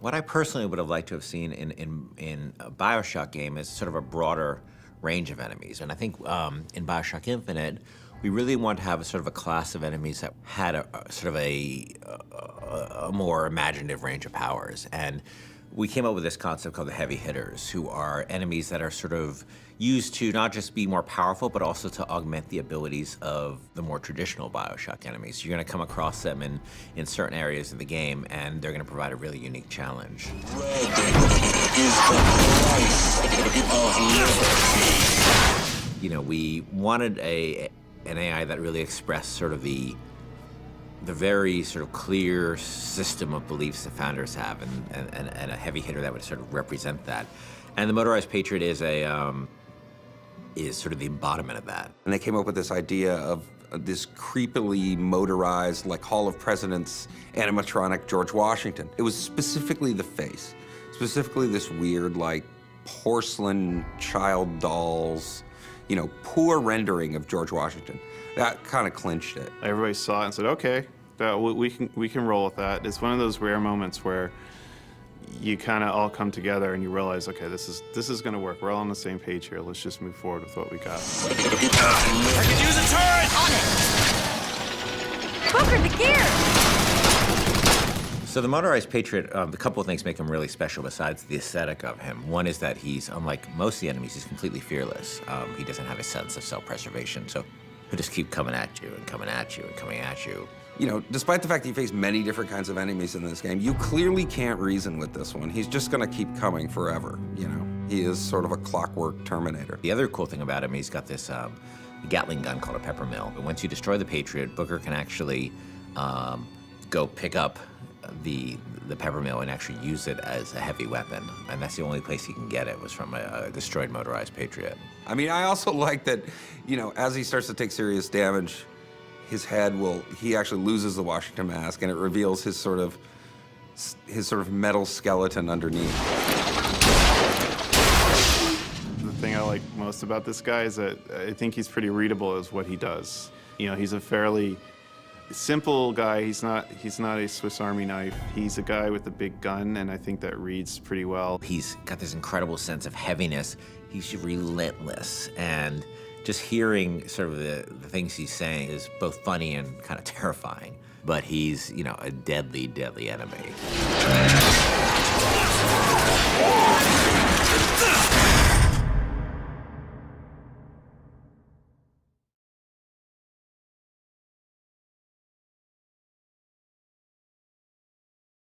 What I personally would have liked to have seen in a BioShock game is sort of a broader range of enemies. And I think in BioShock Infinite, we really want to have a sort of a class of enemies that had a sort of a more imaginative range of powers. And we came up with this concept called the heavy hitters, who are enemies that are sort of used to not just be more powerful, but also to augment the abilities of the more traditional BioShock enemies. You're gonna come across them in certain areas of the game, and they're gonna provide a really unique challenge. Red is the price of liberty. You know, we wanted an AI that really expressed sort of the very sort of clear system of beliefs that founders have, and a heavy hitter that would sort of represent that. And the Motorized Patriot is sort of the embodiment of that. And they came up with this idea of this creepily motorized, like Hall of Presidents animatronic George Washington. It was specifically the face, specifically this weird, like, porcelain child dolls, you know, poor rendering of George Washington. That kind of clinched it. Everybody saw it and said, okay, we can roll with that. It's one of those rare moments where you kind of all come together and you realize, okay, this is going to work. We're all on the same page here. Let's just move forward with what we got. I could use a turret! Booker, the gear! So the Motorized Patriot, a couple of things make him really special besides the aesthetic of him. One is that he's, unlike most of the enemies, he's completely fearless. He doesn't have a sense of self-preservation, so he'll just keep coming at you and coming at you and coming at you. You know, despite the fact that you face many different kinds of enemies in this game, you clearly can't reason with this one. He's just gonna keep coming forever, you know? He is sort of a clockwork Terminator. The other cool thing about him, he's got this Gatling gun called a pepper mill. And once you destroy the Patriot, Booker can actually go pick up the pepper mill and actually use it as a heavy weapon. And that's the only place he can get it, was from a destroyed Motorized Patriot. I mean, I also like that, you know, as he starts to take serious damage, he actually loses the Washington mask, and it reveals his sort of metal skeleton underneath. The thing I like most about this guy is that I think he's pretty readable as what he does. You know, he's a fairly simple guy. He's not a Swiss Army knife. He's a guy with a big gun, and I think that reads pretty well. He's got this incredible sense of heaviness. He's relentless, and just hearing sort of the things he's saying is both funny and kind of terrifying. But he's, you know, a deadly, deadly enemy.